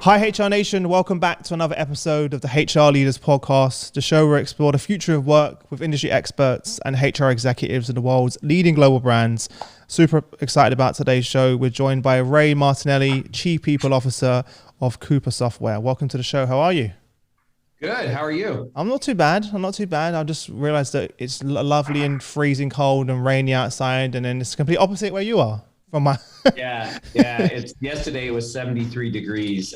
Hi HR Nation, welcome back to another episode of the HR Leaders Podcast, the show where we explore the future of work with industry experts and HR executives in the world's leading global brands. Super excited about today's show. We're joined by Ray Martinelli, Chief People Officer of Coupa Software. Welcome to the show. How are you? Good. How are you? I'm not too bad. I just realized that it's lovely and freezing cold and rainy outside, and then it's the complete opposite where you are. Yeah. It's yesterday it was 73 degrees,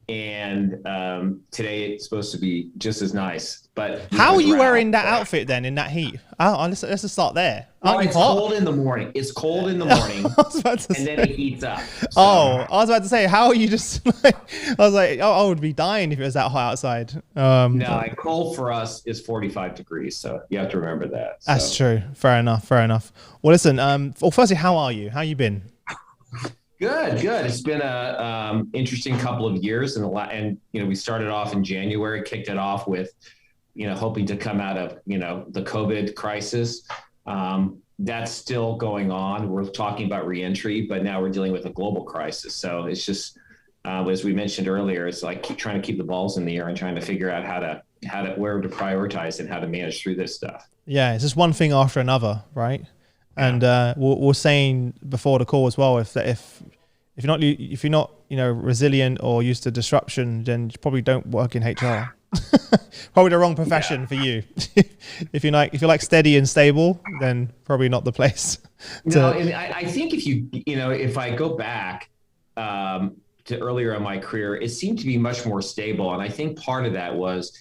and today it's supposed to be just as nice. But how are you wearing that outfit then in that heat? Let's just start there. It's cold in the morning. It's cold in the morning, and then it heats up. So. Oh, I was about to say, how are you just like? I was like, I would be dying if it was that hot outside. No, cold for us is 45 degrees, so you have to remember that. So. That's true. Fair enough. Well, listen. Well, firstly, how are you? How you been? Good. It's been a interesting couple of years, and we started off in January, kicked it off with, hoping to come out of the COVID crisis. That's still going on. We're talking about reentry, but now we're dealing with a global crisis. So it's just, as we mentioned earlier, it's like trying to keep the balls in the air and trying to figure out where to prioritize and how to manage through this stuff. Yeah, it's just one thing after another, right? And we're saying before the call as well, if you're not resilient or used to disruption, then you probably don't work in HR. Probably the wrong profession for you. If you're like steady and stable, then probably not the place. No, and I think if I go back to earlier in my career, it seemed to be much more stable, and I think part of that was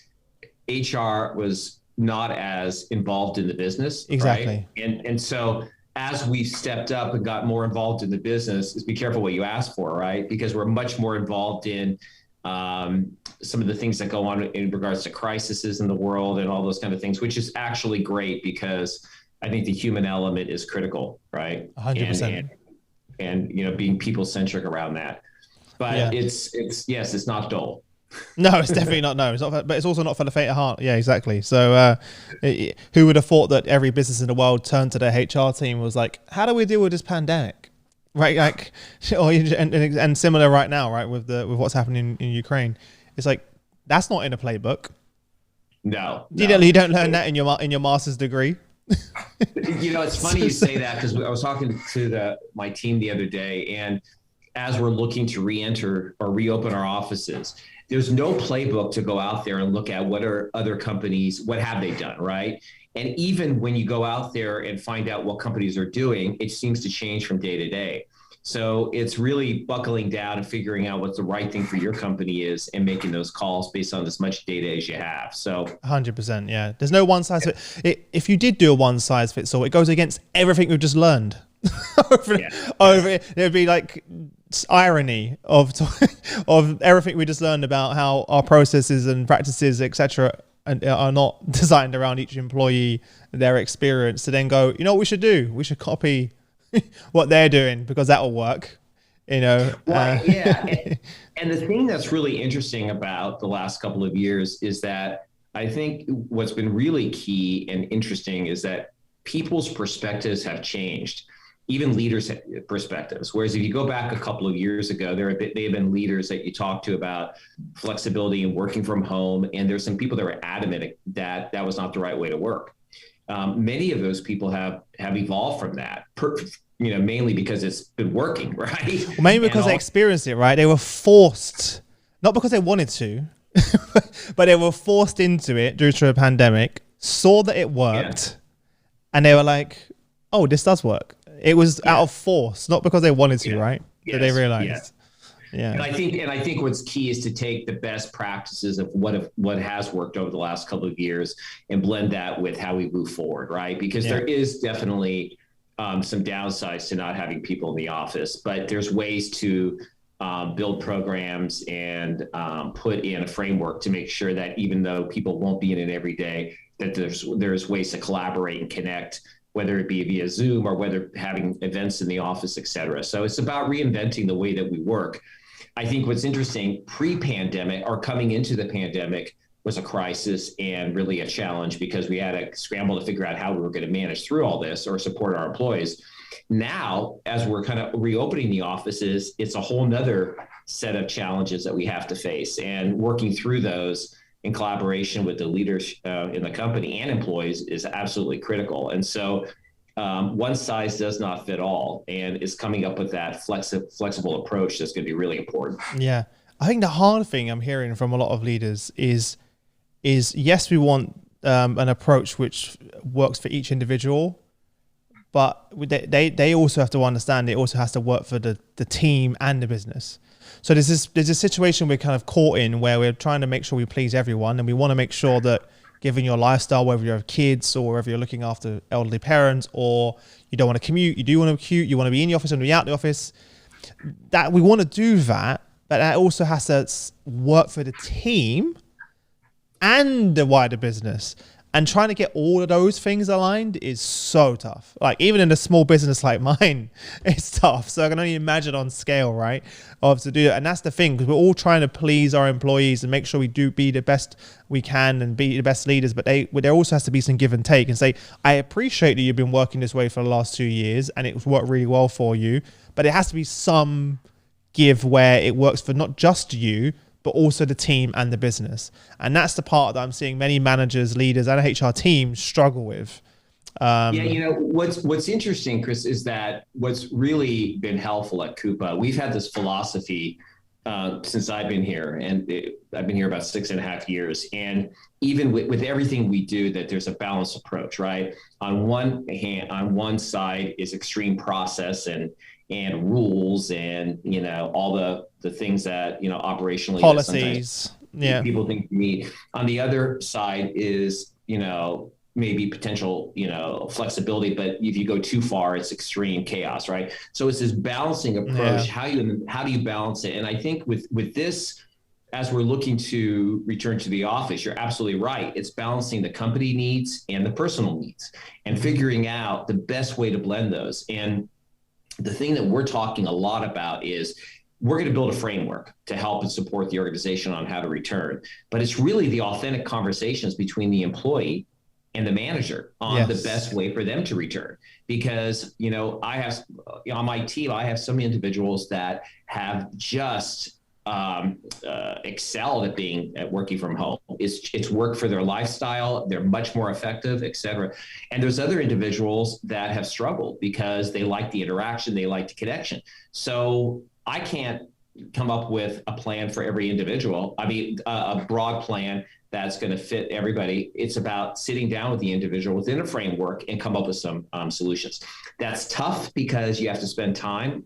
HR was not as involved in the business. Exactly. Right? And so as we've stepped up and got more involved in the business, is be careful what you ask for, right? Because we're much more involved in some of the things that go on in regards to crises in the world and all those kind of things, which is actually great because I think the human element is critical, right? 100%. And being people centric around that. But it's not dull. No, it's definitely not. No, it's not. But it's also not for the faint of heart. Yeah, exactly. So, who would have thought that every business in the world turned to their HR team was like, "How do we deal with this pandemic?" Right, like, and similar right now, right, with what's happening in Ukraine. It's like that's not in a playbook. No. You don't learn that in your master's degree. It's funny you say that because I was talking to my team the other day, and as we're looking to re-enter or reopen our offices, there's no playbook to go out there and look at what are other companies, what have they done, right? And even when you go out there and find out what companies are doing, it seems to change from day to day. So it's really buckling down and figuring out what the right thing for your company is and making those calls based on as much data as you have. So 100%, yeah. There's no one size fit. If you did do a one size fits all, it goes against everything we've just learned. It would be like irony of everything we just learned about how our processes and practices, etc., are not designed around each employee, their experience, to then go, what we should do? We should copy what they're doing because that'll work, Right, yeah. And the thing that's really interesting about the last couple of years is that I think what's been really key and interesting is that people's perspectives have changed, even leaders' perspectives. Whereas if you go back a couple of years ago, there have been leaders that you talk to about flexibility and working from home. And there's some people that were adamant that that was not the right way to work. Many of those people have evolved from that, mainly because it's been working, right? Well, mainly because they experienced it, right? They were forced, not because they wanted to, but they were forced into it due to a pandemic, saw that it worked, and they were like, oh, this does work. It was out of force, not because they wanted to, right? Yes. That they realized. Yeah. And I think what's key is to take the best practices of what has worked over the last couple of years and blend that with how we move forward, right? Because there is definitely some downsides to not having people in the office, but there's ways to build programs and put in a framework to make sure that even though people won't be in it every day, that there's ways to collaborate and connect, whether it be via Zoom or whether having events in the office, et cetera. So it's about reinventing the way that we work. I think what's interesting, pre-pandemic or coming into the pandemic was a crisis and really a challenge because we had to scramble to figure out how we were going to manage through all this or support our employees. Now, as we're kind of reopening the offices, it's a whole nother set of challenges that we have to face, and working through those in collaboration with the leaders in the company and employees is absolutely critical. And so one size does not fit all, and is coming up with that flexible approach that's going to be really important. Yeah. I think the hard thing I'm hearing from a lot of leaders is yes, we want an approach which works for each individual, but they also have to understand it also has to work for the team and the business. So there's a situation we're kind of caught in where we're trying to make sure we please everyone, and we want to make sure that given your lifestyle, whether you have kids or whether you're looking after elderly parents, or you don't want to commute, you do want to commute, you want to be in the office and be out the office, that we want to do that, but that also has to work for the team and the wider business. And trying to get all of those things aligned is so tough. Like even in a small business like mine, it's tough. So I can only imagine on scale, right, of to do it. And that's the thing, because we're all trying to please our employees and make sure we do be the best we can and be the best leaders. But there also has to be some give and take, and say, I appreciate that you've been working this way for the last 2 years and it's worked really well for you, but it has to be some give where it works for not just you, but also the team and the business. And that's the part that I'm seeing many managers, leaders, and HR teams struggle with. What's interesting, Chris, is that what's really been helpful at Coupa, we've had this philosophy since I've been here, and I've been here about 6.5 years. And even with everything we do, that there's a balanced approach, right? On one side is extreme process and rules and, all the things that, operationally policies, people think you need. On the other side is, maybe potential, flexibility, but if you go too far, it's extreme chaos, right? So it's this balancing approach. How do you balance it? And I think with this, as we're looking to return to the office, you're absolutely right. It's balancing the company needs and the personal needs and figuring out the best way to blend those. And the thing that we're talking a lot about is we're going to build a framework to help and support the organization on how to return. But it's really the authentic conversations between the employee and the manager on the best way for them to return. Because, I have on my team, I have some individuals that have just excelled at working from home. It's worked for their lifestyle. They're much more effective, et cetera. And there's other individuals that have struggled because they like the interaction, they like the connection. So I can't come up with a plan for every individual. I mean, a broad plan that's going to fit everybody. It's about sitting down with the individual within a framework and come up with some solutions. That's tough because you have to spend time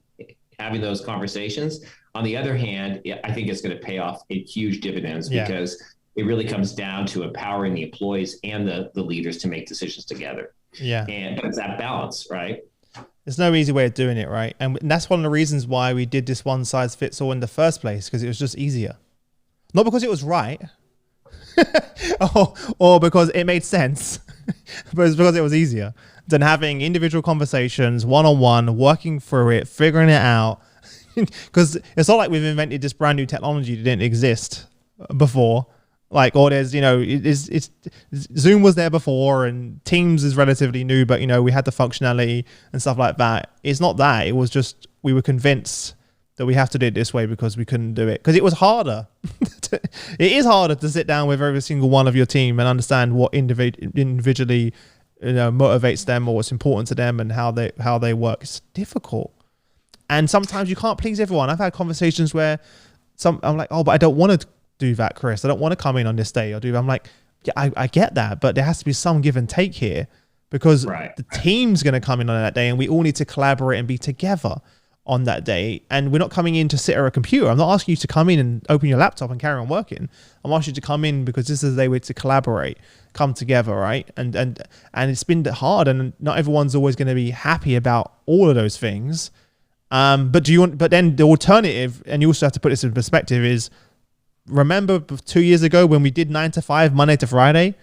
having those conversations. On the other hand, I think it's going to pay off in huge dividends because it really comes down to empowering the employees and the leaders to make decisions together. Yeah. And it's that balance, right? There's no easy way of doing it, right? And that's one of the reasons why we did this one size fits all in the first place, because it was just easier. Not because it was right or because it made sense, but it's because it was easier than having individual conversations, one-on-one, working through it, figuring it out. Because it's not like we've invented this brand new technology that didn't exist before. Like, or there's, it's Zoom was there before and Teams is relatively new, but, we had the functionality and stuff like that. It's not that. It was just, we were convinced that we have to do it this way because we couldn't do it. Because it was harder. It is harder to sit down with every single one of your team and understand what individually, motivates them or what's important to them and how they work. It's difficult. And sometimes you can't please everyone. I've had conversations where I'm like, oh, but I don't want to do that, Chris. I don't want to come in on this day or do that. I'm like, yeah, I get that, but there has to be some give and take here because the team's going to come in on that day and we all need to collaborate and be together on that day. And we're not coming in to sit at a computer. I'm not asking you to come in and open your laptop and carry on working. I'm asking you to come in because this is the way to collaborate, come together, right? And it's been hard and not everyone's always going to be happy about all of those things. But then the alternative, and you also have to put this in perspective, is remember 2 years ago when we did 9 to 5, Monday to Friday?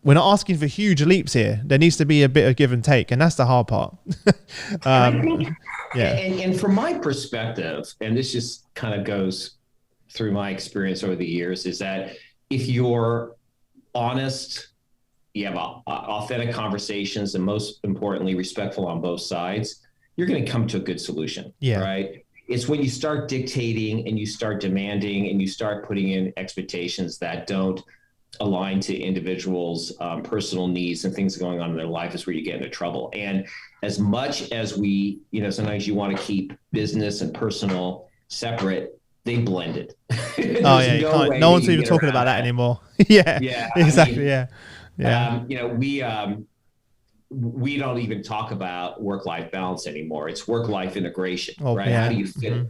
We're not asking for huge leaps here. There needs to be a bit of give and take, and that's the hard part. And from my perspective, and this just kind of goes through my experience over the years, is that if you're honest, you have authentic conversations, and most importantly, respectful on both sides, you're going to come to a good solution, right? it's when you start dictating and you start demanding and you start putting in expectations that don't align to individuals' personal needs and things going on in their life is where you get into trouble. And as much as we, sometimes you want to keep business and personal separate, they blend it. Oh yeah, no one's even talking about that anymore. Yeah, exactly. I mean, yeah. We don't even talk about work-life balance anymore. It's work-life integration, right? Yeah.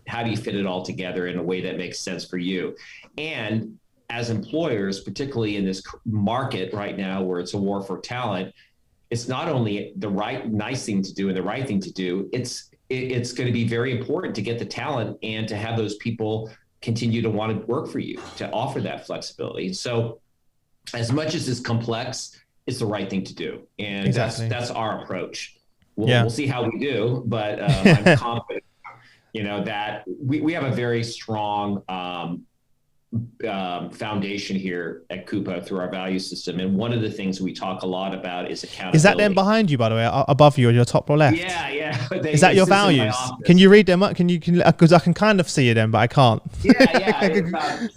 How do you fit it all together in a way that makes sense for you? And as employers, particularly in this market right now where it's a war for talent, it's not only the nice thing to do and the right thing to do, it's going to be very important to get the talent and to have those people continue to want to work for you, to offer that flexibility. So as much as it's complex, it's the right thing to do. And exactly. that's our approach. We'll see how we do, but I'm confident, that we have a very strong foundation here at Coupa through our value system. And one of the things we talk a lot about is accountability. Is that them behind you, by the way, above you on your top left? Yeah. Is that your values? Can you read them up? Because I can kind of see them, but I can't.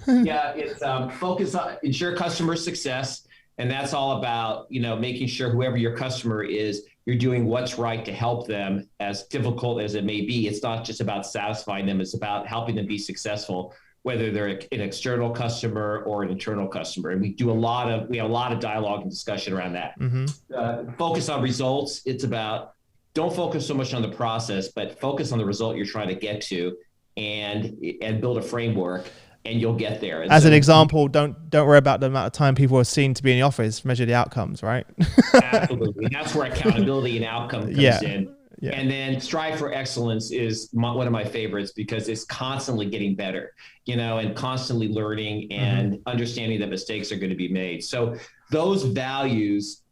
It's focus on ensure customer success. And that's all about, making sure whoever your customer is, you're doing what's right to help them, as difficult as it may be. It's not just about satisfying them. It's about helping them be successful, whether they're an external customer or an internal customer. And we have a lot of dialogue and discussion around that. Mm-hmm. Focus on results. It's about, don't focus so much on the process, but focus on the result you're trying to get to, and build a framework, and you'll get there. And as an example, don't worry about the amount of time people are seen to be in the office, measure the outcomes, right? Absolutely. And that's where accountability and outcome comes in. Yeah. And then strive for excellence is one of my favorites, because it's constantly getting better, and constantly learning and understanding that mistakes are going to be made. So those values,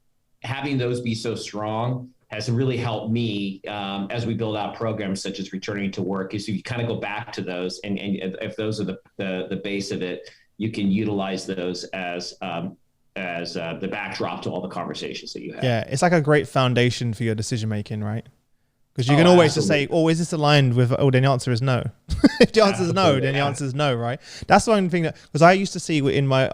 having those be so strong, has really helped me as we build out programs such as returning to work. Is you kind of go back to those, and if those are the base of it, you can utilize those as the backdrop to all the conversations that you have. Yeah, it's like a great foundation for your decision making, right? Because you can always just say, is this aligned with, then the answer is no. If the answer is no, then the answer is no, right? That's the only thing because I used to see in my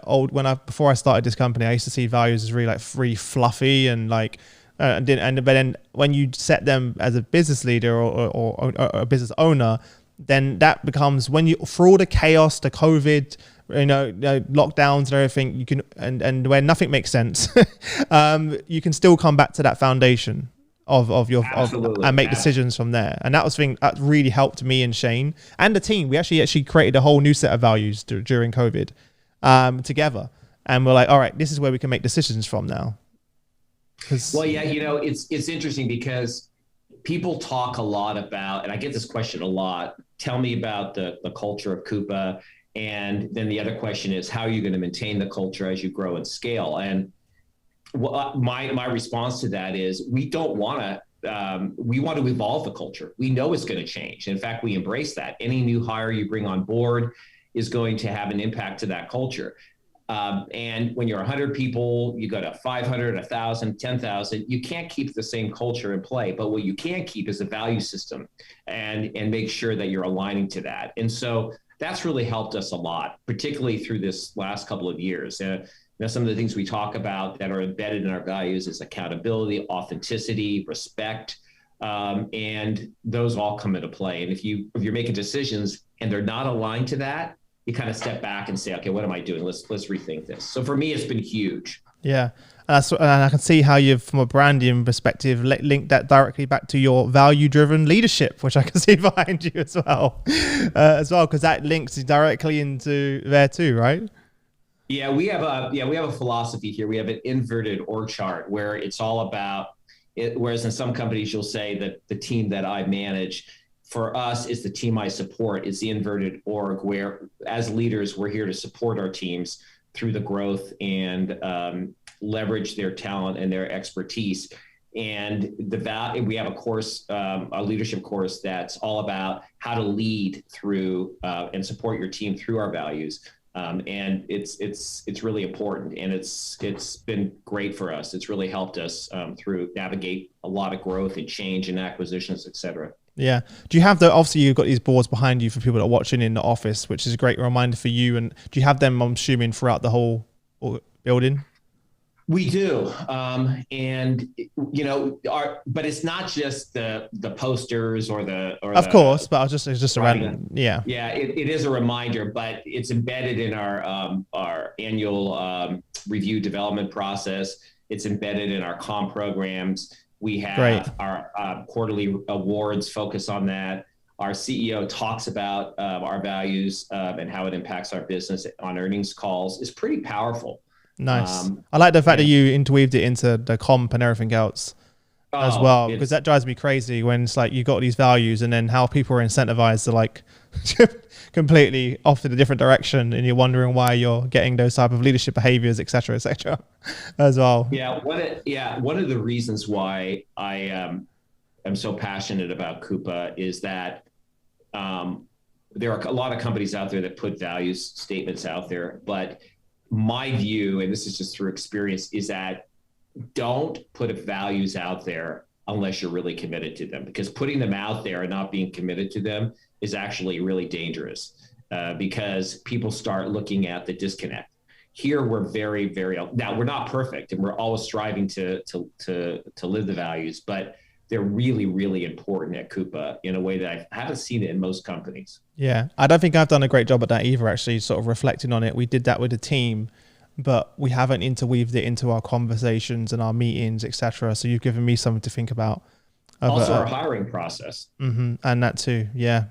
before I started this company, I used to see values as really fluffy and like, but then when you set them as a business leader or a business owner, then that becomes through all the chaos, the COVID, lockdowns and everything, you can, and when nothing makes sense, you can still come back to that foundation and make decisions from there. And that was thing that really helped me and Shane and the team. We actually created a whole new set of values during COVID together, and we're like, all right, this is where we can make decisions from now. Well, yeah, it's interesting because people talk a lot about, and I get this question a lot, tell me about the culture of Coupa. And then the other question is, how are you going to maintain the culture as you grow and scale? And my response to that is, we want to evolve the culture. We know it's going to change. In fact, we embrace that. Any new hire you bring on board is going to have an impact to that culture. And when you're 100 people, you go to 500, 1,000, 10,000, you can't keep the same culture in play. But what you can keep is a value system and make sure that you're aligning to that. And so that's really helped us a lot, particularly through this last couple of years. Some of the things we talk about that are embedded in our values is accountability, authenticity, respect, and those all come into play. And if you're making decisions and they're not aligned to that, you kind of step back and say, okay, what am I doing? Let's rethink this. So for me, it's been huge. Yeah. And I can see how you've, from a branding perspective, linked that directly back to your value-driven leadership, which I can see behind you as well, because that links directly into there too, right? Yeah, we have a philosophy here. We have an inverted org chart where it's all about it. Whereas in some companies, you'll say that the team that I manage, for us, is the team I support. It's the inverted org where, as leaders, we're here to support our teams through the growth and leverage their talent and their expertise. And we have a course, a leadership course that's all about how to lead through and support your team through our values. And it's really important, and it's been great for us. It's really helped us through navigate a lot of growth and change and acquisitions, et cetera. Yeah. Do you have obviously you've got these boards behind you for people that are watching in the office, which is a great reminder for you. And do you have them, I'm assuming, throughout the whole building? We do, and but it's not just the posters or Of course, but it's just a random, yeah. It is a reminder, but it's embedded in our annual review development process. It's embedded in our comp programs. We have our quarterly awards focus on that. Our CEO talks about our values and how it impacts our business on earnings calls. It's pretty powerful. Nice. I like the fact that you interweaved it into the comp and everything else as well, because that drives me crazy when it's like you got these values and then how people are incentivized to like completely off in a different direction, and you're wondering why you're getting those type of leadership behaviors, et cetera, as well. One of the reasons why I am so passionate about Coupa is that there are a lot of companies out there that put values statements out there, but my view, and this is just through experience, is that don't put values out there unless you're really committed to them, because putting them out there and not being committed to them is actually really dangerous because people start looking at the disconnect. Here, we're very, now we're not perfect and we're always striving to live the values, but they're really, really important at Coupa in a way that I haven't seen it in most companies. Yeah, I don't think I've done a great job at that either, actually, sort of reflecting on it. We did that with the team, but we haven't interweaved it into our conversations and our meetings, etc. So you've given me something to think about. Also our hiring process. And that too, yeah.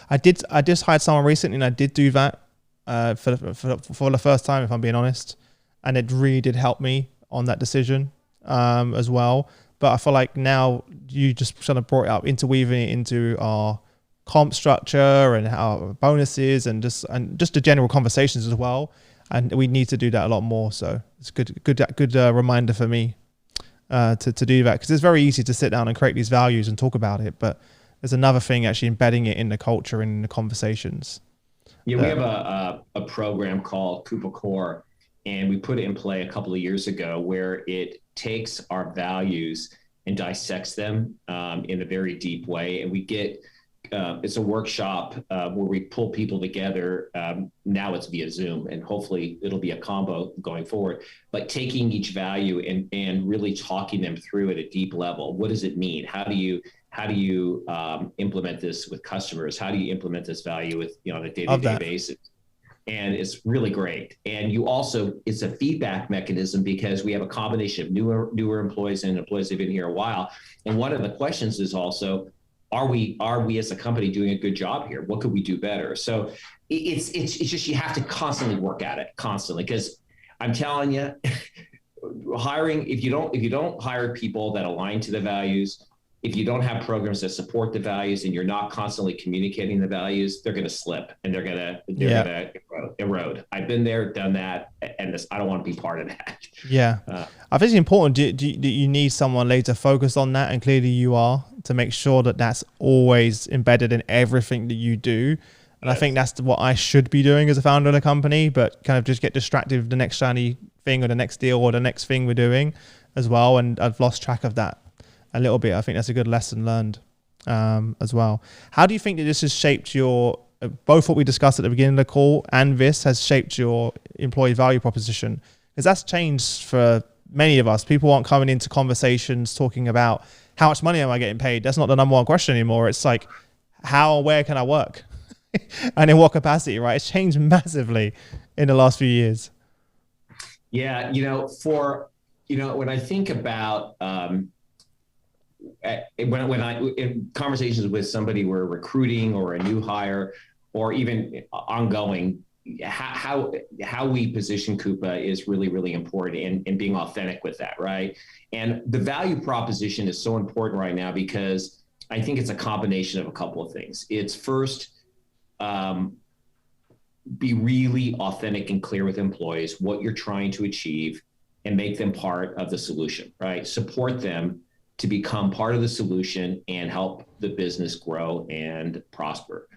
I just hired someone recently and I did do that for the first time, if I'm being honest. And it really did help me on that decision as well. But I feel like now you just kind of brought it up, interweaving it into our comp structure and our bonuses and just the general conversations as well. And we need to do that a lot more. So it's good reminder for me to do that, because it's very easy to sit down and create these values and talk about it. But there's another thing actually embedding it in the culture and in the conversations. Yeah, we have a program called Coupa Core, and we put it in play a couple of years ago where it takes our values and dissects them in a very deep way. And we get, it's a workshop where we pull people together. Now it's via Zoom, and hopefully it'll be a combo going forward, but taking each value and really talking them through at a deep level. What does it mean? How do you implement this with customers? How do you implement this value with, on a day-to-day basis? And it's really great. And it's a feedback mechanism because we have a combination of newer employees and employees that have been here a while. And one of the questions is also, are we as a company doing a good job here? What could we do better? So it's just, you have to constantly work at it because I'm telling you, hiring, if you don't hire people that align to the values, if you don't have programs that support the values and you're not constantly communicating the values, they're going to slip and they're going to erode. I've been there, done that, and I don't want to be part of that. Yeah. I think it's important. Do you need someone later focused on that? And clearly you are, to make sure that that's always embedded in everything that you do. And I think that's what I should be doing as a founder of a company, but kind of just get distracted with the next shiny thing or the next deal or the next thing we're doing as well. And I've lost track of that a little bit. I think that's a good lesson learned as well. How do you think that this has shaped your, both what we discussed at the beginning of the call and this has shaped your employee value proposition? Because that's changed for many of us. People aren't coming into conversations talking about how much money am I getting paid? That's not the number one question anymore. It's like, where can I work? And in what capacity, right? It's changed massively in the last few years. Yeah, when I think about when I in conversations with somebody we're recruiting or a new hire or even ongoing, how we position Coupa is really, really important, and being authentic with that, right? And the value proposition is so important right now because I think it's a combination of a couple of things. It's first, be really authentic and clear with employees what you're trying to achieve and make them part of the solution, right? Support them to become part of the solution and help the business grow and prosper.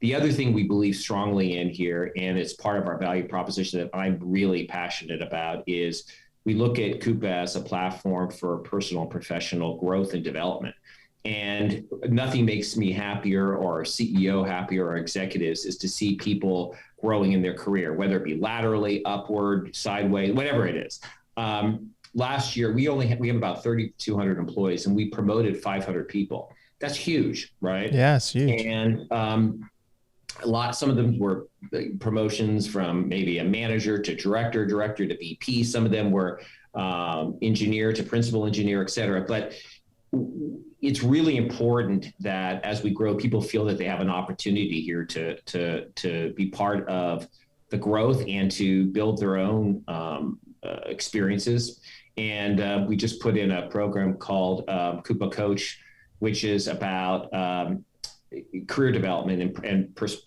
The other thing we believe strongly in here, and it's part of our value proposition that I'm really passionate about, is we look at Coupa as a platform for personal and professional growth and development. And nothing makes me happier, or a CEO happier, or executives, is to see people growing in their career, whether it be laterally, upward, sideways, whatever it is. Last year, we have about 3,200 employees, and we promoted 500 people. That's huge, right? Yeah, it's huge. And some of them were promotions from maybe a manager to director to VP. Some of them were engineer to principal engineer, et cetera. But it's really important that as we grow, people feel that they have an opportunity here to be part of the growth and to build their own experiences. And we just put in a program called Coupa Coach, which is about career development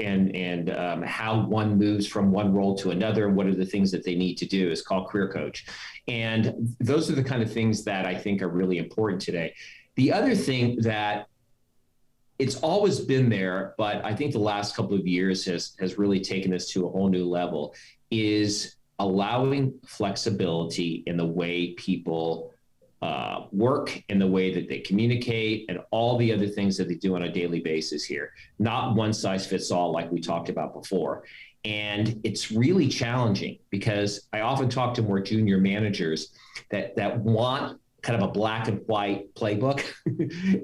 and how one moves from one role to another, and what are the things that they need to do. Is called Career Coach. And those are the kind of things that I think are really important today. The other thing that it's always been there, but I think the last couple of years has really taken us to a whole new level, is allowing flexibility in the way people work, in the way that they communicate, and all the other things that they do on a daily basis here. Not one size fits all, like we talked about before. And it's really challenging, because I often talk to more junior managers that want kind of a black and white playbook.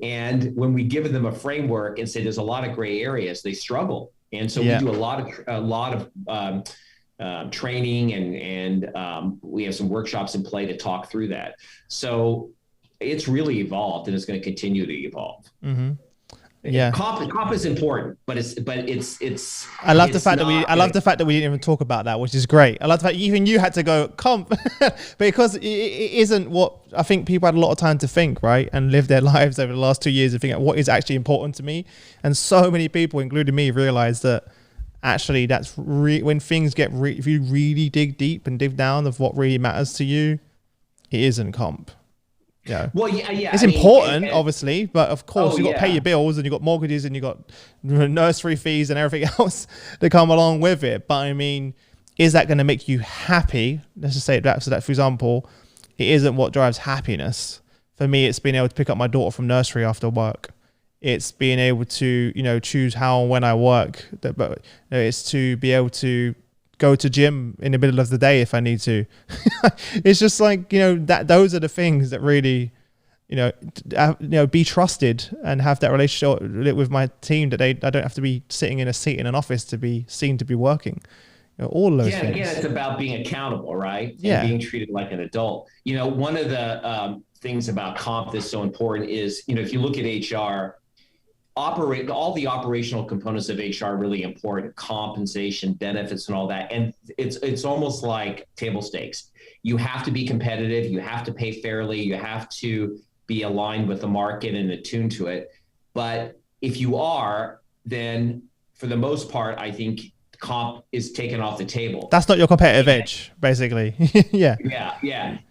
And when we give them a framework and say there's a lot of gray areas, they struggle. And so we do a lot of training, and we have some workshops in play to talk through that. So it's really evolved, and it's going to continue to evolve. Mm-hmm. Yeah, comp is important, but it's. I love the fact that we didn't even talk about that, which is great. I love the fact even you had to go comp because it isn't what I think people had a lot of time to think, right, and live their lives over the last 2 years and think what is actually important to me. And so many people, including me, realize that actually that's when things get if you really dig deep and dig down of what really matters to you, it isn't comp. Yeah. Well, yeah. It's important, obviously, but of course you've got to pay your bills, and you've got mortgages, and you've got nursery fees and everything else that come along with it. But I mean, is that going to make you happy? Let's just say that. So that, for example, it isn't what drives happiness. For me, it's being able to pick up my daughter from nursery after work. It's being able to, choose how and when I work. But it's to be able to go to gym in the middle of the day if I need to. It's just like, that those are the things that really, be trusted and have that relationship with my team, that I don't have to be sitting in a seat in an office to be seen to be working. All of those things. Again, it's about being accountable, right? Yeah. And being treated like an adult. One of the things about comp that's so important is, if you look at HR, all the operational components of HR are really important: compensation, benefits, and all that. And it's almost like table stakes. You have to be competitive. You have to pay fairly. You have to be aligned with the market and attuned to it. But if you are, then for the most part, I think comp is taken off the table. That's not your competitive edge, basically. Yeah.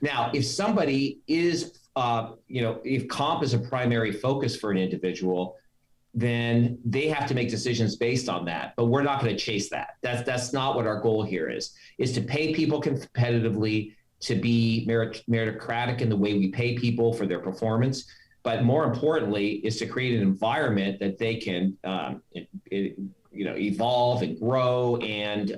Now, if somebody is, if comp is a primary focus for an individual, then they have to make decisions based on that. But we're not going to chase that. That's not what our goal here is to pay people competitively, to be meritocratic in the way we pay people for their performance. But more importantly, is to create an environment that they can, evolve and grow, and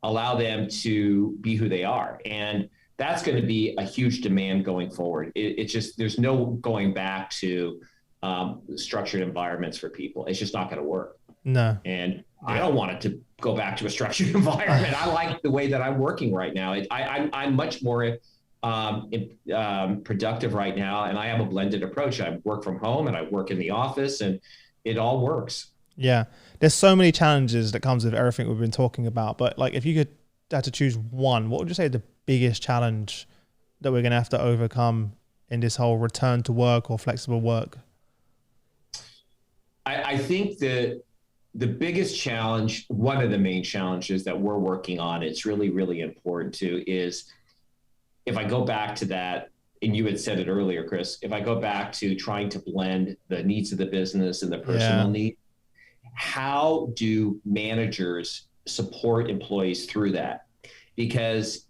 allow them to be who they are. And that's going to be a huge demand going forward. It's just, there's no going back to structured environments for people. It's just not going to work. No. And I don't want it to go back to a structured environment. I like the way that I'm working right now. I'm much more productive right now, and I have a blended approach. I work from home and I work in the office, and it all works. Yeah. There's so many challenges that comes with everything we've been talking about. But like, if you had to choose one, what would you say the biggest challenge that we're going to have to overcome in this whole return to work or flexible work? I think that the biggest challenge, one of the main challenges that we're working on, it's really, really important to, is if I go back to that, and you had said it earlier, Chris, if I go back to trying to blend the needs of the business and the personal need, how do managers support employees through that? Because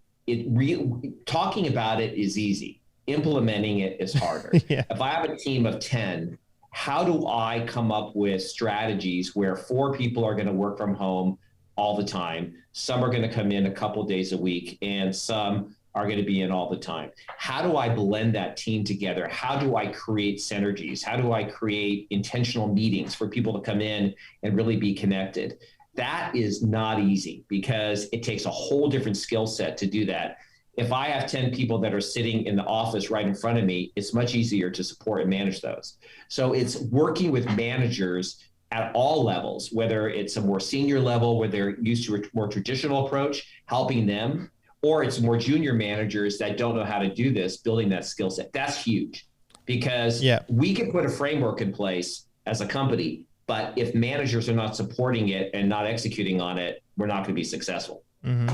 talking about it is easy. Implementing it is harder. If I have a team of 10, how do I come up with strategies where 4 people are going to work from home all the time? Some are going to come in a couple of days a week, and some are going to be in all the time. How do I blend that team together? How do I create synergies? How do I create intentional meetings for people to come in and really be connected? That is not easy because it takes a whole different skill set to do that. If I have 10 people that are sitting in the office right in front of me, it's much easier to support and manage those. So it's working with managers at all levels, whether it's a more senior level where they're used to a more traditional approach, helping them, or it's more junior managers that don't know how to do this, building that skill set. That's huge because we can put a framework in place as a company, but if managers are not supporting it and not executing on it, we're not going to be successful. And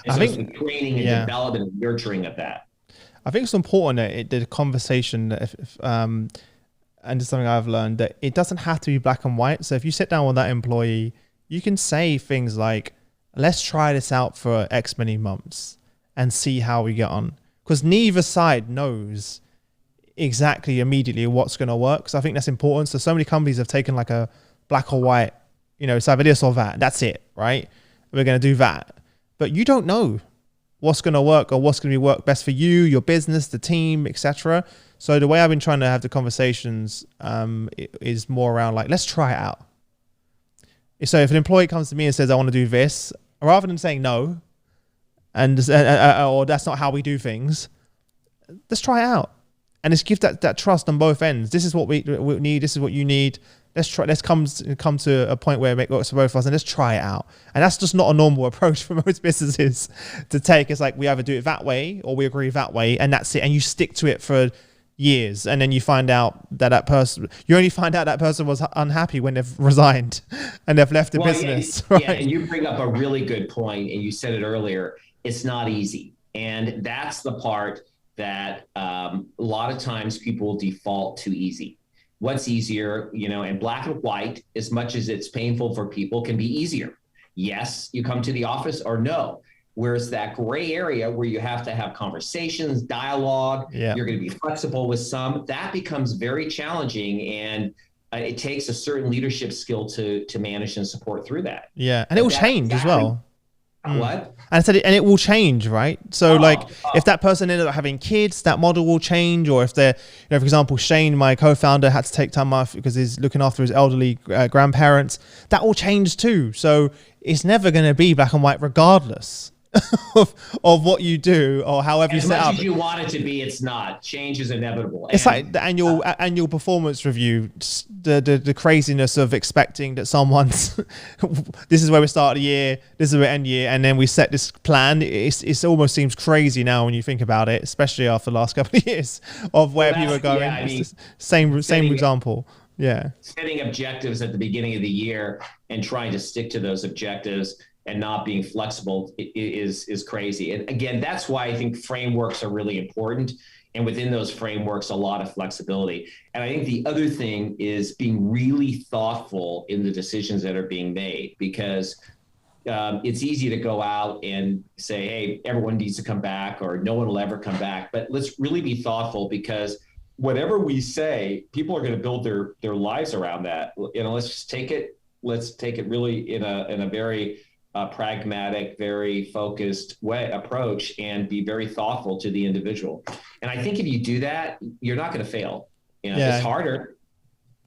I think it's the training and development and nurturing of that. I think it's important that the conversation, and it's something I've learned, that it doesn't have to be black and white. So if you sit down with that employee, you can say things like, let's try this out for X many months and see how we get on. Because neither side knows exactly immediately what's going to work. So I think that's important. So many companies have taken like a black or white, it's either this or that. That's it, right? We're going to do that. But you don't know what's going to work or what's going to work best for you, your business, the team, etc. So the way I've been trying to have the conversations is more around like, let's try it out. So if an employee comes to me and says, I want to do this, rather than saying no, and or that's not how we do things, let's try it out. And let's give that trust on both ends. This is what we need. This is what you need. Let's come to a point where it works for both of us, and let's try it out. And that's just not a normal approach for most businesses to take. It's like we either do it that way or we agree that way, and that's it. And you stick to it for years, and then you find out that person was unhappy when they've resigned and they've left the business. Yeah, right? Yeah, and you bring up a really good point, and you said it earlier. It's not easy, and that's the part that a lot of times people default to easy. What's easier, and black and white, as much as it's painful for people, can be easier. Yes, you come to the office, or no. Whereas that gray area where you have to have conversations, dialogue, you're going to be flexible with some, that becomes very challenging, and it takes a certain leadership skill to manage and support through that. Yeah, and it will change as well. What? And it will change, right? So if that person ended up having kids, that model will change. Or if they're, for example, Shane, my co-founder, had to take time off because he's looking after his elderly grandparents, that will change too. So it's never going to be black and white regardless of what you do or however you set up. As much as you want it to be, it's not. Change is inevitable. It's like the annual performance review, the craziness of expecting that someone's this is where we start the year, this is where we end the year, and then we set this plan. It almost seems crazy now when you think about it, especially after the last couple of years of where people are going. Yeah, same example. Yeah. Setting objectives at the beginning of the year and trying to stick to those objectives and not being flexible is crazy. And again, that's why I think frameworks are really important. And within those frameworks, a lot of flexibility. And I think the other thing is being really thoughtful in the decisions that are being made, because it's easy to go out and say, hey, everyone needs to come back, or no one will ever come back. But let's really be thoughtful, because whatever we say, people are going to build their lives around that. Let's just take it. Let's take it really in a very pragmatic, very focused approach, and be very thoughtful to the individual. And I think if you do that, you're not going to fail. It's harder.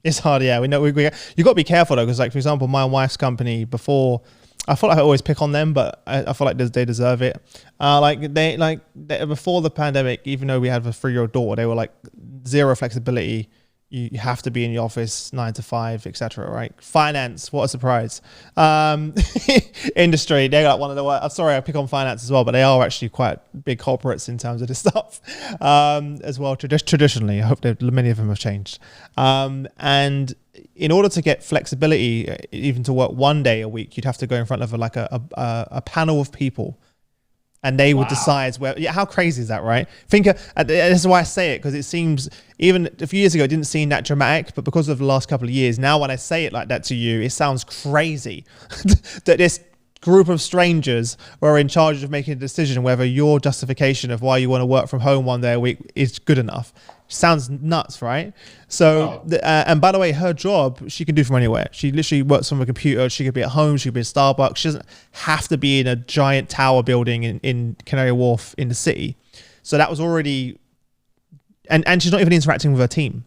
It's hard. Yeah, we know. You got to be careful though, because for example, my wife's company before, I feel like I always pick on them, but I feel like they deserve it. They before the pandemic, even though we had a 3-year-old daughter, they were like zero flexibility. You have to be in the office 9 to 5, etc. Right? Finance, what a surprise. Industry, they're like one of the worst. I'm sorry, I pick on finance as well, but they are actually quite big corporates in terms of this stuff as well. Traditionally, I hope many of them have changed. And in order to get flexibility, even to work 1 day a week, you'd have to go in front of a panel of people. And they would decide where. Yeah, how crazy is that, right? This is why I say it, because it seems, even a few years ago, it didn't seem that dramatic, but because of the last couple of years, now when I say it like that to you, it sounds crazy that this group of strangers were in charge of making a decision whether your justification of why you want to work from home 1 day a week is good enough. Sounds nuts, right? So, and by the way, her job, she can do from anywhere. She literally works from a computer. She could be at home. She could be at Starbucks. She doesn't have to be in a giant tower building in Canary Wharf in the city. So that was already, and she's not even interacting with her team.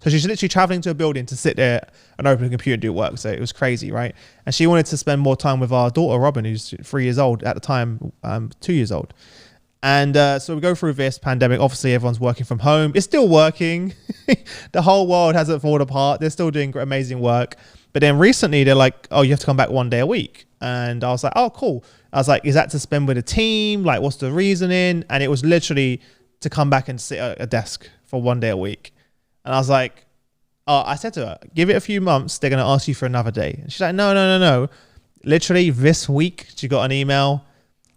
So she's literally traveling to a building to sit there and open a computer and do work. So it was crazy, right? And she wanted to spend more time with our daughter, Robin, who's 3 years old at the time, 2 years old. And so we go through this pandemic. Obviously, everyone's working from home. It's still working. The whole world hasn't fallen apart. They're still doing amazing work. But then recently, they're like, oh, you have to come back 1 day a week. And I was like, oh, cool. I was like, is that to spend with a team? Like, what's the reasoning? And it was literally to come back and sit at a desk for 1 day a week. And I was like, oh, I said to her, give it a few months. They're going to ask you for another day. And she's like, no. Literally this week, she got an email.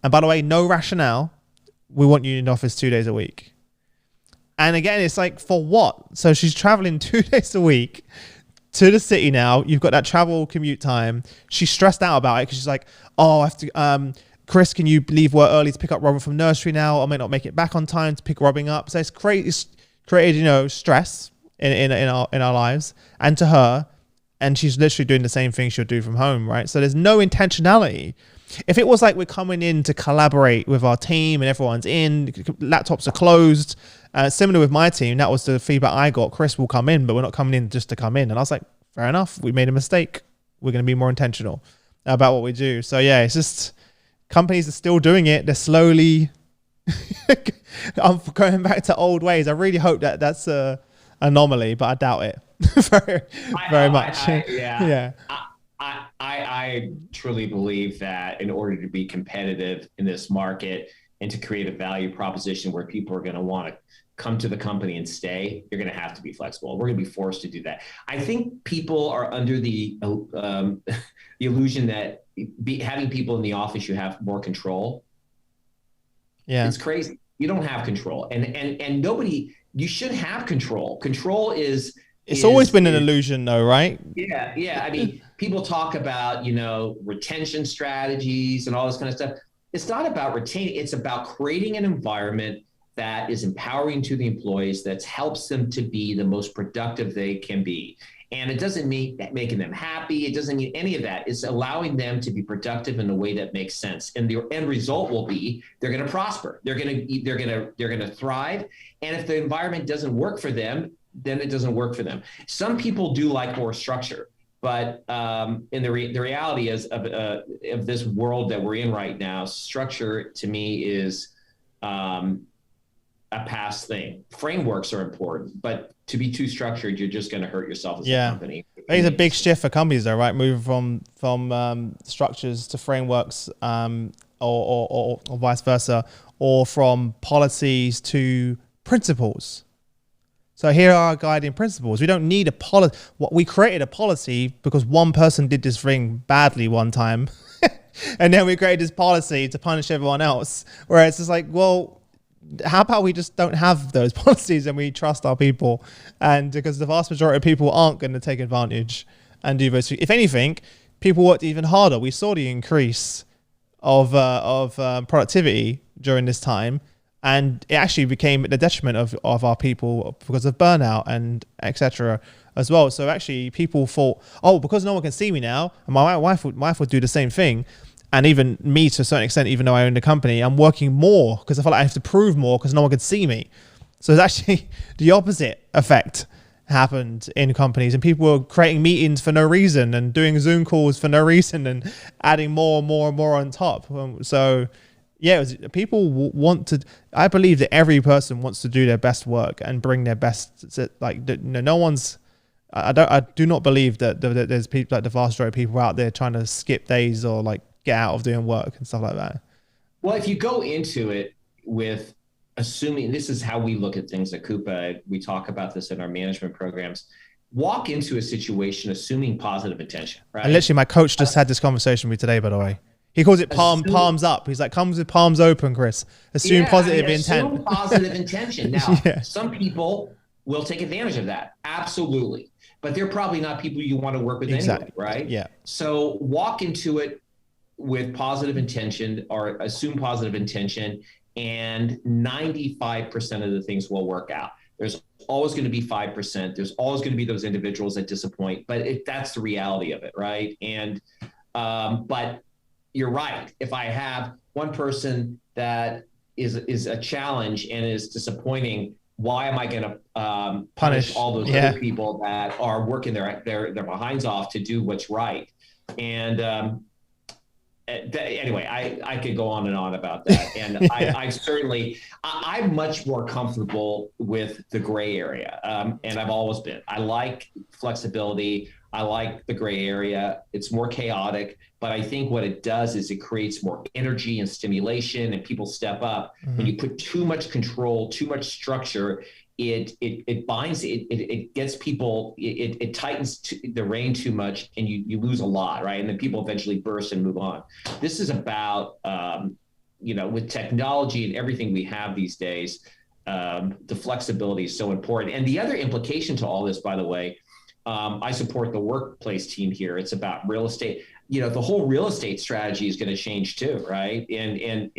And by the way, no rationale. We want you in the office 2 days a week. And again, it's like, for what? So she's traveling 2 days a week to the city now. You've got that travel commute time. She's stressed out about it because she's like, oh, I have to, Chris, can you leave work early to pick up Robin from nursery now? I may not make it back on time to pick Robin up. So it's created, stress in our lives and to her. And she's literally doing the same thing she'll do from home, right? So there's no intentionality. If it was like we're coming in to collaborate with our team and everyone's in, laptops are closed, similar with my team, that was the feedback I got. Chris will come in, but we're not coming in just to come in. And I was like, fair enough. We made a mistake. We're going to be more intentional about what we do. So yeah, it's just companies are still doing it. They're slowly I'm going back to old ways. I really hope that that's a anomaly, but I doubt it very much. I truly believe that in order to be competitive in this market and to create a value proposition where people are going to want to come to the company and stay, you're going to have to be flexible. We're going to be forced to do that. I think people are under the illusion that having people in the office, you have more control. Yeah, it's crazy. You don't have control, and nobody. You should have control. Control is. It's always been an illusion, though, right? Yeah. I mean, people talk about, retention strategies and all this kind of stuff. It's not about retaining. It's about creating an environment that is empowering to the employees, that helps them to be the most productive they can be. And it doesn't mean making them happy. It doesn't mean any of that. It's allowing them to be productive in a way that makes sense. And the end result will be they're going to prosper. They're going to thrive. And if the environment doesn't work for them, then it doesn't work for them. Some people do like more structure, but in the reality is of this world that we're in right now, structure to me is a past thing. Frameworks are important, but to be too structured, you're just going to hurt yourself as a company. It's a big shift for companies, though, right? Moving from structures to frameworks, or vice versa, or from policies to principles. So here are our guiding principles. We don't need a policy. We created a policy because one person did this thing badly one time, and then we created this policy to punish everyone else. Whereas it's like, well, how about we just don't have those policies and we trust our people? And because the vast majority of people aren't going to take advantage and do those. If anything, people worked even harder. We saw the increase of productivity during this time. And it actually became at the detriment of our people because of burnout and etc. as well. So actually people thought, oh, because no one can see me now, and my wife would do the same thing. And even me to a certain extent, even though I own the company, I'm working more because I felt like I have to prove more because no one could see me. So it's actually the opposite effect happened in companies, and people were creating meetings for no reason and doing Zoom calls for no reason and adding more and more and more on top. So yeah, people want to. I believe that every person wants to do their best work and bring their best. Like no one's. I do not believe that there's people, like the vast majority of people out there trying to skip days or like get out of doing work and stuff like that. Well, if you go into it with assuming, this is how we look at things at Coupa. We talk about this in our management programs. Walk into a situation assuming positive intention, right? And literally, my coach just had this conversation with me today, by the way. He calls it palms up. He's like, comes with palms open, Chris. Assume positive intent. Assume positive intention. Now, some people will take advantage of that. Absolutely. But they're probably not people you want to work with anyway, right? Yeah. So walk into it with positive intention or assume positive intention, and 95% of the things will work out. There's always going to be 5%. There's always going to be those individuals that disappoint, but that's the reality of it, right? And but you're right. If I have one person that is a challenge and is disappointing, why am I going to punish all those other people that are working their behinds off to do what's right? And anyway, I could go on and on about that. And I'm much more comfortable with the gray area. And I've always been. I like flexibility. I like the gray area. It's more chaotic, but I think what it does is it creates more energy and stimulation, and people step up. Mm-hmm. When you put too much control, too much structure, it binds, it gets people, it tightens the rein too much, and you lose a lot, right? And then people eventually burst and move on. This is about, with technology and everything we have these days, the flexibility is so important. And the other implication to all this, by the way, I support the workplace team here. It's about real estate. The whole real estate strategy is going to change too, right? And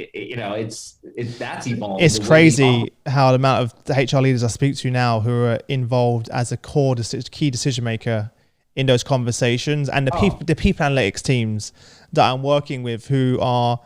that's evolving. It's crazy how the amount of the HR leaders I speak to now who are involved as a key decision maker in those conversations, and the people analytics teams that I'm working with who are,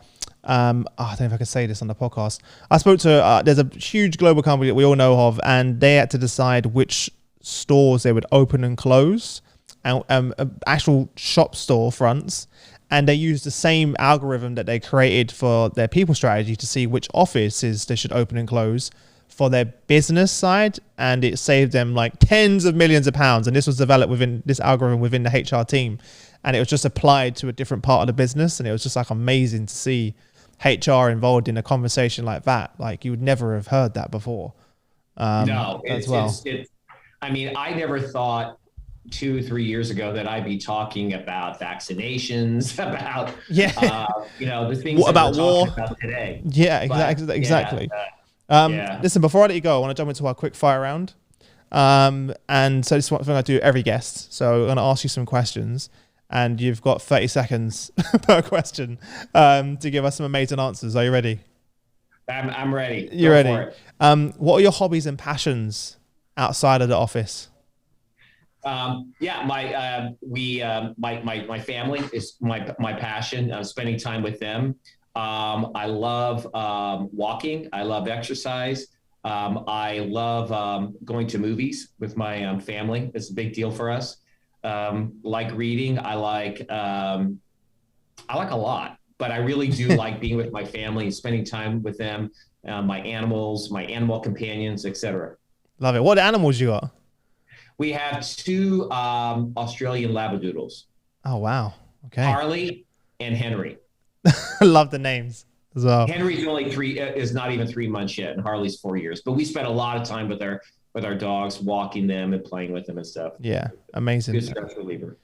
I don't know if I can say this on the podcast. I spoke to, there's a huge global company that we all know of, and they had to decide which stores they would open and close, and actual shop store fronts, and they used the same algorithm that they created for their people strategy to see which offices they should open and close for their business side, and it saved them like tens of millions of pounds. And this was developed within this algorithm within the HR team, and it was just applied to a different part of the business, and it was just like amazing to see HR involved in a conversation like that. Like you would never have heard that before. I mean, I never thought 2-3 years ago that I'd be talking about vaccinations, about the things about war about today. Yeah, exactly. Listen, before I let you go, I want to jump into our quick fire round. And so this is one thing I do every guest. So I'm going to ask you some questions, and you've got 30 seconds per question to give us some amazing answers. Are you ready? I'm ready. You're ready. What are your hobbies and passions outside of the office? My family is my passion. Spending time with them. I love walking. I love exercise. I love going to movies with my family. It's a big deal for us. Like reading. I like a lot, but I really do like being with my family and spending time with them, my animals, my animal companions, etc. Love it. What animals you got? We have 2 Australian Labradoodles. Oh, wow. Okay. Harley and Henry. I love the names as well. Henry's is not even 3 months yet, and Harley's 4 years. But we spent a lot of time with our dogs, walking them and playing with them and stuff. Yeah, amazing. Good stress reliever.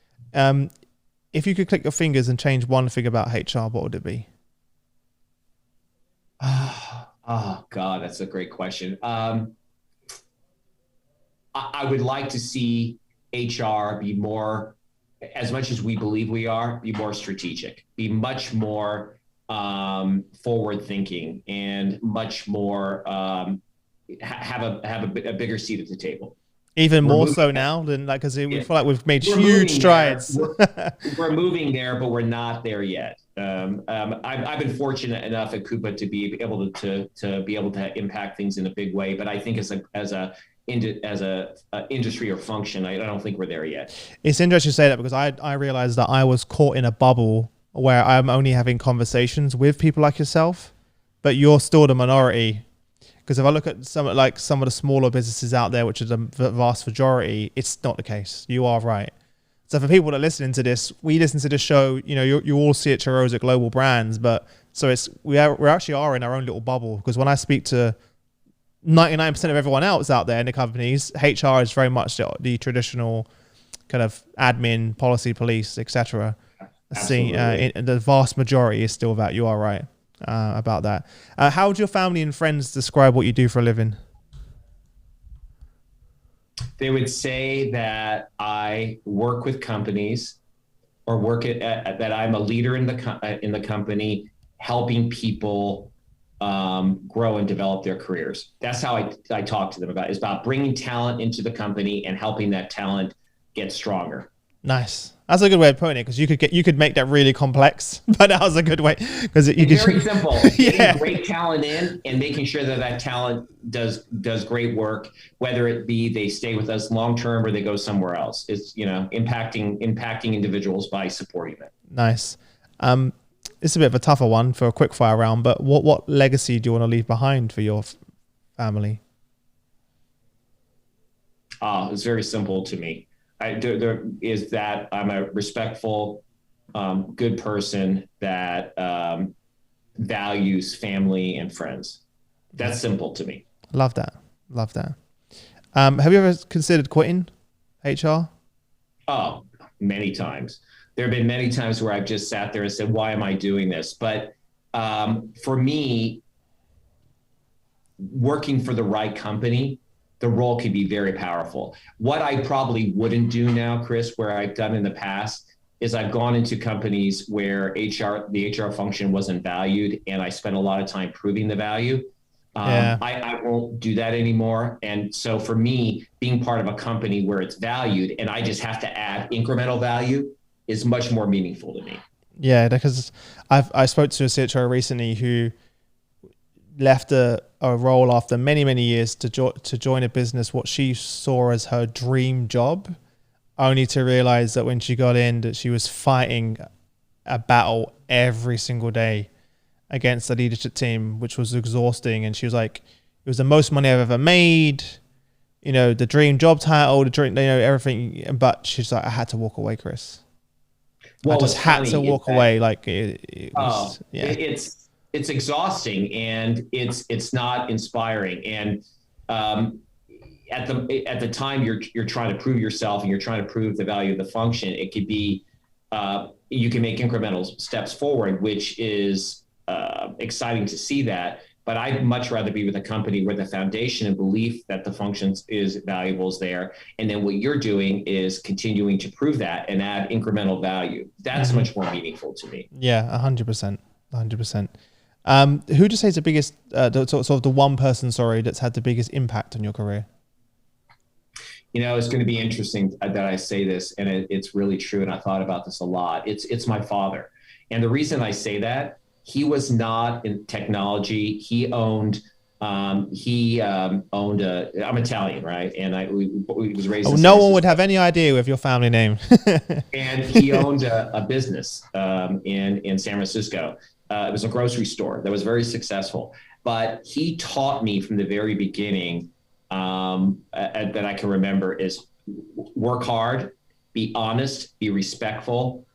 If you could click your fingers and change one thing about HR, what would it be? Oh God, that's a great question. I would like to see HR be more, as much as we believe we are, be more strategic, be much more forward thinking, and much more have a bigger seat at the table. Even more so now than because we feel like we've made huge strides. We're moving there, but we're not there yet. I've been fortunate enough at Coupa to be able to impact things in a big way, but I think as a industry or function, I don't think we're there yet. It's interesting to say that, because I realized that I was caught in a bubble where I'm only having conversations with people like yourself, but you're still the minority. Because if I look at some of the smaller businesses out there, which is the vast majority, it's not the case. You are right. So for people that are listening to this, we listen to this show, you all see it Chiro's at global brands, but so we actually are in our own little bubble. Because when I speak to 99% of everyone else out there in the companies, HR is very much the traditional kind of admin, policy, police, etc. The vast majority is still that. You are right about that. How would your family and friends describe what you do for a living? They would say that I work with companies, or that I'm a leader in the company, helping people grow and develop their careers. That's how I talk to them about it. It's about bringing talent into the company and helping that talent get stronger. Nice. That's a good way of putting it, because you could make that really complex, but that was a good way, because it's very simple. Yeah. Getting great talent in and making sure that talent does great work, whether it be they stay with us long term or they go somewhere else. It's impacting individuals by supporting them. Nice. It's a bit of a tougher one for a quick fire round, but what legacy do you want to leave behind for your family? It's very simple to me. There is that I'm a respectful, good person that values family and friends. That's simple to me. Love that. Have you ever considered quitting HR? Oh, many times. There have been many times where I've just sat there and said, why am I doing this? But for me, working for the right company, the role can be very powerful. What I probably wouldn't do now, Chris, where I've done in the past, is I've gone into companies where the HR function wasn't valued, and I spent a lot of time proving the value. I won't do that anymore. And so for me, being part of a company where it's valued and I just have to add incremental value is much more meaningful to me. Yeah, because I spoke to a CHRO recently who left a role after many, many years to join a business, what she saw as her dream job, only to realize that when she got in that she was fighting a battle every single day against the leadership team, which was exhausting. And she was like, it was the most money I've ever made, the dream job title, the dream, everything. But she's like, I had to walk away, Chris. Well, I just had to walk away. Like it was, yeah. It's exhausting and it's not inspiring. And at the time you're trying to prove yourself and you're trying to prove the value of the function, it could be you can make incremental steps forward, which is exciting to see that. But I'd much rather be with a company where the foundation and belief that the function is valuable is there. And then what you're doing is continuing to prove that and add incremental value. That's much more meaningful to me. Yeah, 100%. 100%. Who do you say is the biggest, sort of the one person, that's had the biggest impact on your career? It's going to be interesting that I say this, and it's really true. And I thought about this a lot. It's my father. And the reason I say that, he was not in technology. He owned, I'm Italian, right? And we was raised. Oh, no one would have any idea with your family name. And he owned a business in San Francisco. It was a grocery store that was very successful. But he taught me from the very beginning that I can remember is work hard, be honest, be respectful,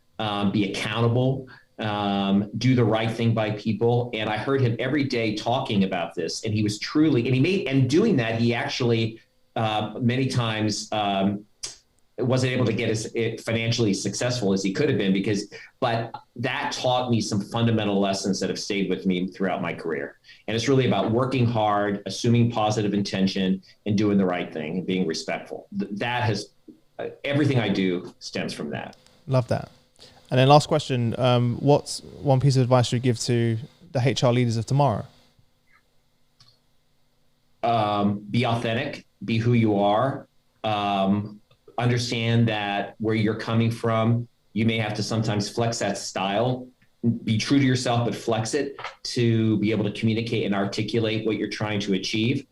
be accountable. Do the right thing by people. And I heard him every day talking about this, and he was truly, and doing that, he actually many times wasn't able to get as financially successful as he could have been but that taught me some fundamental lessons that have stayed with me throughout my career. And it's really about working hard, assuming positive intention, and doing the right thing and being respectful. That has, everything I do stems from that. Love that. And then last question, what's one piece of advice you give to the HR leaders of tomorrow? Be authentic, be who you are. Understand that where you're coming from, you may have to sometimes flex that style. Be true to yourself, but flex it to be able to communicate and articulate what you're trying to achieve.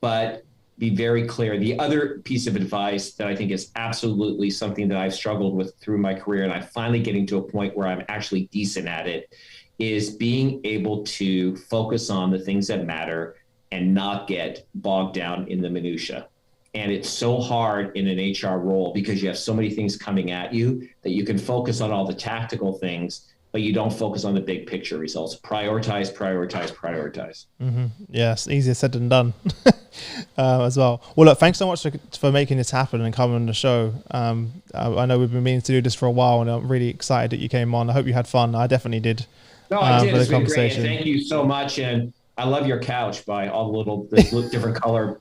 But be very clear. The other piece of advice that I think is absolutely something that I've struggled with through my career, and I'm finally getting to a point where I'm actually decent at it, is being able to focus on the things that matter and not get bogged down in the minutia. And it's so hard in an HR role because you have so many things coming at you that you can focus on all the tactical things, but you don't focus on the big picture results. Prioritize. Mm-hmm. Yeah, it's easier said than done as well. Well, look, thanks so much for making this happen and coming on the show. I know we've been meaning to do this for a while, and I'm really excited that you came on. I hope you had fun. I definitely did. No, I did. It's been great. And thank you so much. And I love your couch by all the different color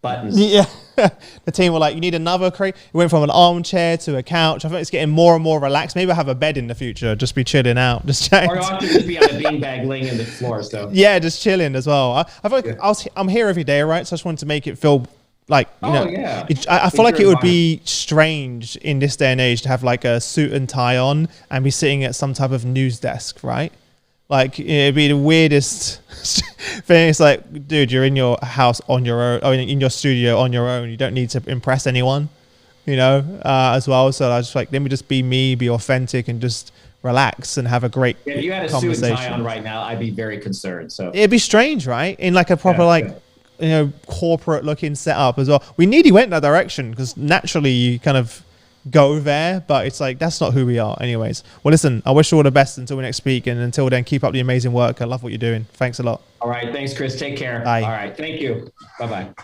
buttons. Yeah. The team were like, you need another crate. It went from an armchair to a couch. I think it's getting more and more relaxed. Maybe I'll have a bed in the future. Just be chilling out. Just chatting. Or you'll have to just be on a beanbag laying in the floor. So yeah, just chilling as well. I feel like I'm here every day, right? So I just wanted to make it feel like, I feel like it would be strange in this day and age to have like a suit and tie on and be sitting at some type of news desk, right? Like, it'd be the weirdest thing. It's like, dude, you're in your house on your own, or in your studio on your own. You don't need to impress anyone, as well. So I was just like, let me just be me, be authentic, and just relax and have a great conversation. If you had a suit and tie on right now, I'd be very concerned. So it'd be strange, right? In like a proper corporate looking setup as well. We nearly went that direction because naturally you kind of go there, but it's like that's not who we are anyways. Well, listen, I wish you all the best until we next speak, and until then, keep up the amazing work. I love what you're doing. Thanks a lot. All right, thanks, Chris. Take care. Bye. All right, thank you. Bye-bye.